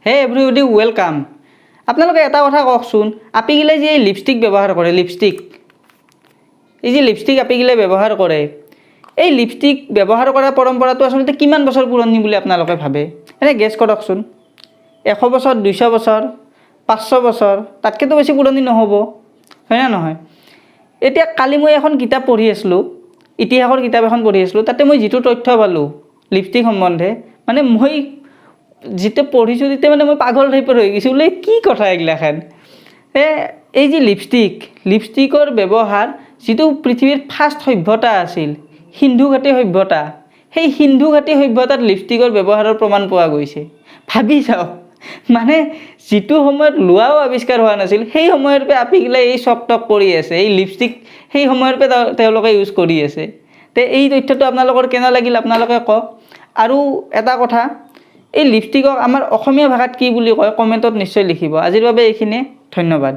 হে everybody welcome. আপোনালোকে এটা কথা কওকচোন, আপিগিলাই যে লিপষ্টিক ব্যৱহাৰ কৰে, এই যে লিপষ্টিক আপিগিলাই ব্যৱহাৰ কৰে, এই লিপষ্টিক ব্যৱহাৰ কৰা পৰম্পৰাটো আচলতে কিমান বছৰ পুৰণি বুলি আপোনালোকে ভাবে? এনে গেছ কৰকচোন। 100 বছৰ, 200 বছৰ, 500 বছৰ, তাতকৈতো বেছি পুৰণি নহ'ব, হয় না নহয়? এতিয়া কালি মই এখন কিতাপ পঢ়ি আছিলোঁ, ইতিহাসৰ কিতাপ এখন পঢ়ি আছিলোঁ, তাতে মই যিটো তথ্য পালোঁ লিপষ্টিক সম্বন্ধে, মানে মই যেতিয়া পঢ়িছোঁ তেতিয়া মানে মই পাগল টাইপৰ হৈ গৈছোঁ, বোলে কি কথা এইগিলাখান। এই যে লিপষ্টিকৰ ব্যৱহাৰ, যিটো পৃথিৱীৰ ফাৰ্ষ্ট সভ্যতা আছিল, সিন্ধু ঘাটি সভ্যতা, সেই সিন্ধু ঘাটি সভ্যতাত লিপষ্টিকৰ ব্যৱহাৰৰ প্ৰমাণ পোৱা গৈছে। ভাবি চাওক, মানে যিটো সময়ত লোৱাও আৱিষ্কাৰ হোৱা নাছিল, সেই সময়ৰ পৰা আপিগিলাই এই চক কৰি আছে, এই লিপষ্টিক সেই সময়ৰ পৰা তেওঁলোকে ইউজ কৰি আছে। তে এই তথ্যটো আপোনালোকৰ কেনে লাগিল আপোনালোকে কওক। আৰু এটা কথা, এই লিপষ্টিকক আমাৰ অসমীয়া ভাষাত কি বুলি কয় কমেণ্টত নিশ্চয় লিখিব। আজিৰ বাবে এইখিনিয়ে, ধন্যবাদ।